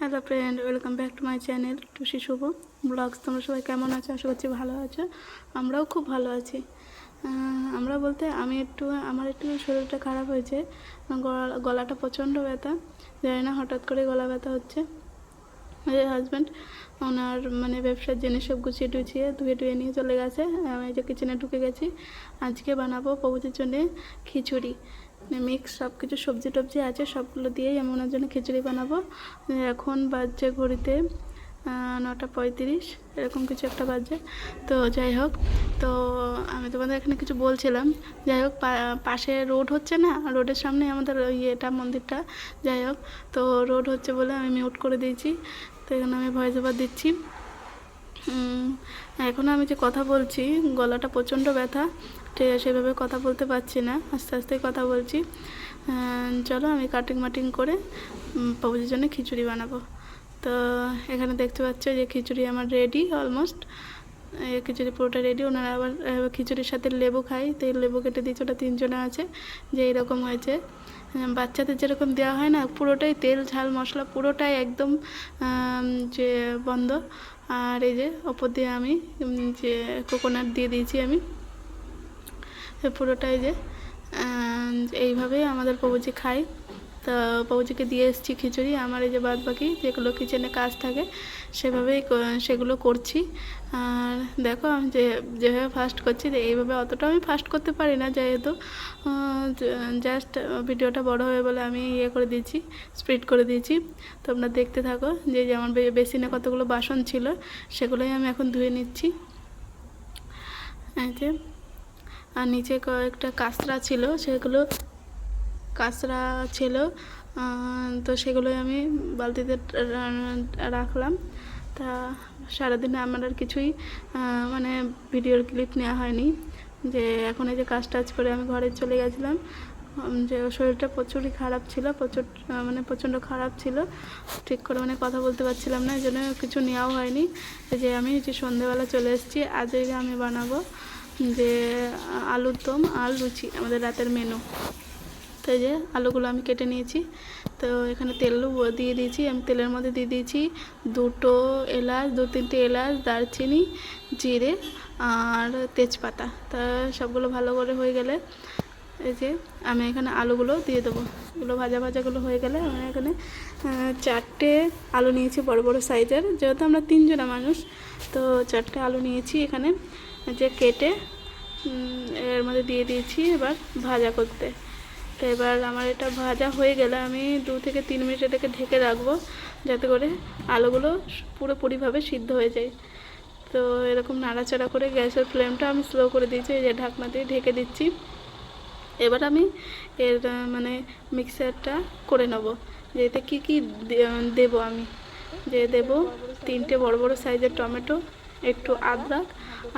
Hello friend, welcome back to my channel Tusi Shubho vlogs. তোমরা সবাই কেমন আছো? আশা করছি ভালো আছো। আমরাও খুব ভালো আছি। আমরা বলতে আমার একটু শরীরটা খারাপ হয়েছে। গলাটা প্রচণ্ড ব্যথা, জানি না হঠাৎ করে গলা ব্যথা হচ্ছে। হাজব্যান্ড ওনার ব্যবসার জিনিস সব গুছিয়ে টুছিয়ে ধুয়ে নিয়ে চলে গেছে। আমি যে কিচেনে ঢুকে গেছি। আজকে বানাবো প্রভুজির জন্যে খিচুড়ি, মিক্স সব কিছু সবজি টবজি আছে, সবগুলো দিয়েই আমি ওনার জন্য খিচুড়ি বানাবো। এখন বাজছে ঘড়িতে 9:35 এরকম কিছু একটা বাজছে। তো যাই হোক, তো আমি তোমাদের এখানে কিছু বলছিলাম। যাই হোক, পাশে রোড হচ্ছে না, রোডের সামনে আমাদের মন্দিরটা। যাই হোক, তো রোড হচ্ছে বলে আমি মিউট করে দিয়েছি। তো এখানে আমি ভয়েস ওভার দিচ্ছি। এখন আমি যে কথা বলছি, গলাটা প্রচণ্ড ব্যথা, সেভাবে কথা বলতে পারছি না, আস্তে আস্তে কথা বলছি। চলো আমি কাটিং করে প্রভুজির জন্য খিচুড়ি বানাবো। তো এখানে দেখতে পাচ্ছ যে খিচুড়ি আমার রেডি অলমোস্ট। খিচুড়ি পুরোটা রেডি। ওনারা আবার খিচুড়ির সাথে লেবু খাই, তো এই লেবু কেটে দিয়েছে, ওটা 3 জনে আছে। যে এইরকম হয়েছে, বাচ্চাদের যেরকম দেওয়া হয় না, পুরোটাই তেল ঝাল মশলা পুরোটাই একদম যে বন্ধ। আর এই যে ওপর দিয়ে আমি যে কোকোনাট দিয়ে দিয়েছি আমি পুরোটাই। যে এইভাবেই আমাদের প্রভুজি খাই। তো প্রভুজিকে দিয়ে এসেছি খিচুড়ি। আমার এই যে বাদ বাকি যেগুলো কিচেনে কাজ থাকে সেগুলো করছি। আর দেখো আমি যেভাবে ফাস্ট করছি, এইভাবে অতটা আমি ফাস্ট করতে পারি না, যেহেতু জাস্ট ভিডিওটা বড় হয়ে বলে আমি করে দিয়েছি, স্প্রিড করে দিয়েছি। তোমরা দেখতে থাকো। যে আমার বেসিনে কতগুলো বাসন ছিল, সেগুলোই আমি এখন ধুয়ে নিচ্ছি। আর নিচে কয়েকটা কাঁচরা ছিল, তো সেগুলোই আমি বালতিতে রাখলাম। তা সারাদিনে আমার আর কিছুই ভিডিওর ক্লিপ নেওয়া হয়নি। যে এখন এই যে কাজ টাজ করে আমি ঘরে চলে গেছিলাম। যে শরীরটা প্রচুরই খারাপ ছিল, প্রচণ্ড খারাপ ছিল, ঠিক করে কথা বলতে পারছিলাম না, এই জন্য কিছু নেওয়াও হয়নি। যে আমি সন্ধ্যেবেলা চলে এসেছি। আজকে আমি বানাবো যে আলুর দম আর লুচি, আমাদের রাতের মেনু। তো এই যে আলুগুলো আমি কেটে নিয়েছি। তো এখানে তেলও দিয়ে দিয়েছি। আমি তেলের মধ্যে দিয়ে দিয়েছি 2-3টে এলাচ, দারচিনি, জিরে আর তেজপাতা। তা সবগুলো ভালো করে হয়ে গেলে এই যে আমি এখানে আলুগুলো দিয়ে দেবো। এগুলো ভাজাগুলো হয়ে গেলে আমি এখানে 4টে আলু নিয়েছি, বড় বড় সাইজের, যেহেতু আমরা 3 জনা মানুষ। তো 4টে আলু নিয়েছি এখানে, যে কেটে এর মধ্যে দিয়ে দিয়েছি এবার ভাজা করতে। তো এবার আমার এটা ভাজা হয়ে গেলে আমি 2 থেকে 3 মিনিট এটাকে ঢেকে রাখবো, যাতে করে আলুগুলো পুরোপুরিভাবে সিদ্ধ হয়ে যায়। তো এরকম নাড়াচাড়া করে গ্যাসের ফ্লেমটা আমি স্লো করে দিয়েছি, এই যে ঢাকনা দিয়ে ঢেকে দিচ্ছি। এবার আমি এর মিক্সারটা করে নেব, যে এতে কী দেবো আমি। যে দেবো 3টে বড় বড় সাইজের টমেটো, একটু আদরক,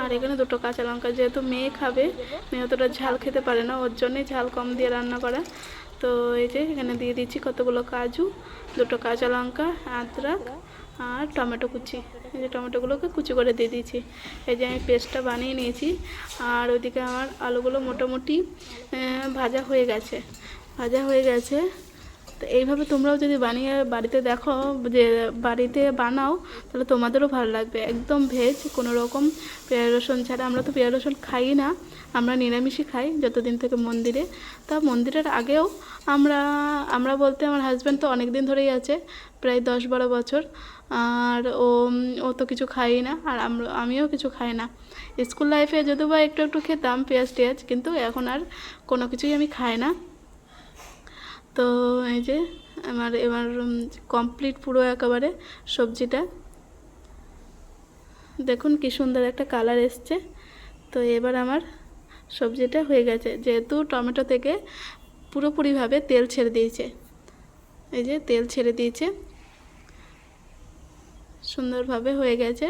আর এখানে 2টো কাঁচা লঙ্কা। যেহেতু মেয়ে খাবে, মেয়ে অতটা ঝাল খেতে পারে না, ওর জন্যই ঝাল কম দিয়ে রান্না করা। তো এই যে এখানে দিয়ে দিচ্ছি কতগুলো কাজু, 2টো কাঁচা লঙ্কা, আদরক আর টমেটো কুচি। এই যে টমেটোগুলোকে কুচি করে দিয়ে দিয়েছি। এই যে আমি পেস্টটা বানিয়ে নিয়েছি। আর ওইদিকে আমার আলুগুলো মোটামুটি ভাজা হয়ে গেছে। তো এইভাবে তোমরাও যদি বানিয়ে বাড়িতে দেখো, যে বাড়িতে বানাও, তাহলে তোমাদেরও ভালো লাগবে। একদম ভেজ, কোনো রকম পেঁয়াজ রসুন ছাড়া। আমরা তো পেঁয়াজ রসুন খাই না, আমরা নিরামিষই খাই যতদিন থেকে মন্দিরে। তা মন্দিরের আগেও আমরা বলতে আমার হাজব্যান্ড তো অনেক দিন ধরেই আছে, প্রায় 10-12 বছর। আর ও তো কিছু খাই না, আর আমিও কিছু খাই না। স্কুল লাইফে যদিও বা একটু খেতাম পেঁয়াজ টেয়াজ, কিন্তু এখন আর কোনো কিছুই আমি খাই না। তো এই যে এবার কমপ্লিট পুরো একেবারে সবজিটা, দেখুন কি সুন্দর একটা কালার এসছে। তো এবার আমার সবজিটা হয়ে গেছে, যেহেতু টমেটো থেকে পুরোপুরিভাবে তেল ছেড়ে দিয়েছে। এই যে তেল ছেড়ে দিয়েছে, সুন্দরভাবে হয়ে গেছে।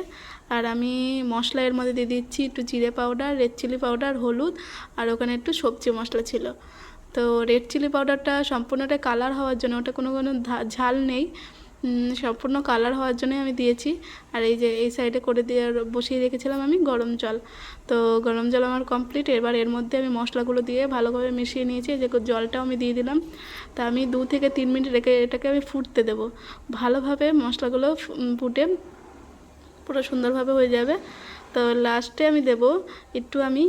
আর আমি মশলা এর মধ্যে দিয়ে দিচ্ছি একটু জিরে পাউডার, রেড চিলি পাউডার, হলুদ, আর ওখানে একটু সবজি মশলা ছিল। তো রেড চিলি পাউডারটা সম্পূর্ণটা কালার হওয়ার জন্য, ওটা কোনো ঝাল নেই। সম্পূর্ণ কালার হওয়ার জন্যই আমি দিয়েছি। আর এই যে এই সাইডে করে দিয়ে বসিয়ে রেখেছিলাম আমি গরম জল। তো গরম জল আমার কমপ্লিট। এবার এর মধ্যে আমি মশলাগুলো দিয়ে ভালোভাবে মিশিয়ে নিয়েছি। যে জলটাও আমি দিয়ে দিলাম। তা আমি 2 থেকে 3 মিনিট রেখে এটাকে আমি ফুটতে দেবো। ভালোভাবে মশলাগুলো ফুটে পুরো সুন্দরভাবে হয়ে যাবে। তো লাস্টে আমি দেব একটু আমি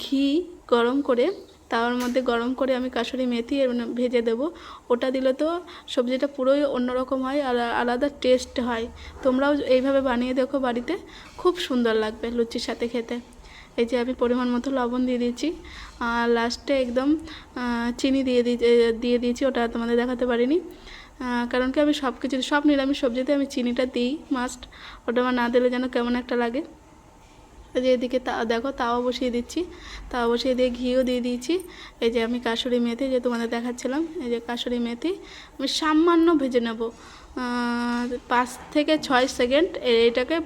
ঘি গরম করে, তাওয়ার মধ্যে গরম করে আমি কাসুরি মেথি ভেজে দেব। ওটা দিলে তো সবজিটা পুরোই অন্যরকম হয় আর আলাদা টেস্ট হয়। তোমরাও এইভাবে বানিয়ে দেখো বাড়িতে, খুব সুন্দর লাগবে লুচির সাথে খেতে। এই যে আমি পরিমাণ মতো লবণ দিয়ে দিয়েছি। আর লাস্টে একদম চিনি দিয়ে দিয়েছি। ওটা তোমাদের দেখাতে পারিনি, কারণ কি আমি সব নিরামিষ সবজিতে আমি চিনিটা দিই মাস্ট। ওটা আমার না দিলে যেন কেমন একটা লাগে। যে এদিকে দেখো তাওয়া বসিয়ে দিচ্ছি। তাওয়া বসিয়ে দিয়ে ঘিও দিয়ে দিয়েছি। এই যে আমি কাসুরি মেথি যে তোমাদের দেখাচ্ছিলাম, এই যে কাসুরি মেথি আমি সামান্য ভেজে নেব, 5 থেকে 6 সেকেন্ড এটাকে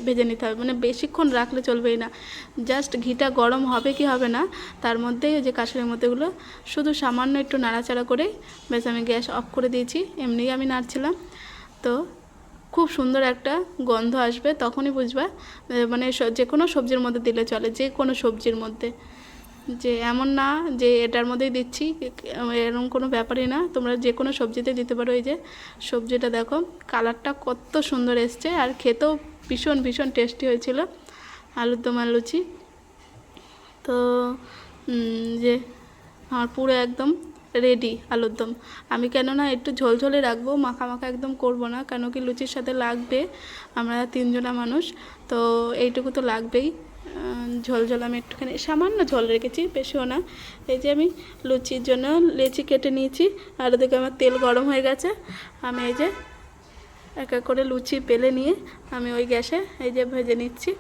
ভেজে নিতে হবে। মানে বেশিক্ষণ রাখলে চলবেই না। জাস্ট ঘিটা গরম হবে কি হবে না তার মধ্যেই যে কাসুরি মেথিগুলো শুধু সামান্য একটু নাড়াচাড়া করে বেশ আমি গ্যাস অফ করে দিয়েছি। এমনিই আমি নাড়ছিলাম। তো খুব সুন্দর একটা গন্ধ আসবে, তখনই বুঝবা মানে যে কোনো সবজির মধ্যে দিলে চলে, যে কোনো সবজির মধ্যে। যে এমন না যে এটার মধ্যেই দিচ্ছি, এরকম কোনো ব্যাপারই না, তোমরা যে কোনো সবজিতে দিতে পারো। এই যে সবজিটা দেখো কালারটা কত সুন্দর এসছে, আর খেতেও ভীষণ ভীষণ টেস্টি হয়েছিল আলুর দম আর লুচি। তো যে আমার পুরো একদম রেডি আলুর দম। আমি কেননা একটু ঝোলঝোলে রাখবো, মাখা মাখা একদম করব না, কেন কি লুচির সাথে লাগবে। আমরা 3 জনা মানুষ, তো এইটুকু তো লাগবেই। ঝোল আমি একটুখানি সামান্য ঝোল রেখেছি, বেশিও না। এই যে আমি লুচির জন্য লেচি কেটে নিয়েছি। আর ওদিকে আমার তেল গরম হয়ে গেছে। আমি এই যে এক এক করে লুচি বেলে নিয়ে আমি ওই গ্যাসে এই যে ভেজে নিচ্ছি।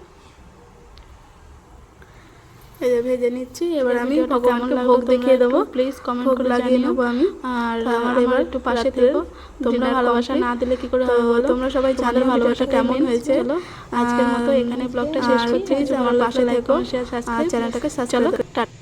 এই যে ভেজে নিচ্ছি। এবার আমি ভগবানকে ভোগ দেখিয়ে দেবো। প্লিজ কমেন্ট করে লাগিয়ে নেবো আমি। আর আমার এবার একটু পাশে থেকো, তোমরা ভালোবাসা না দিলে কি করে হবে বলো। তোমরা সবাই জানো ভালোবাসা কেমন হয়েছে। আজকের মতো এখানে ব্লগটা শেষ করছি। আমার পাশে থেকো আর চ্যানেলটাকে সাবস্ক্রাইব করো।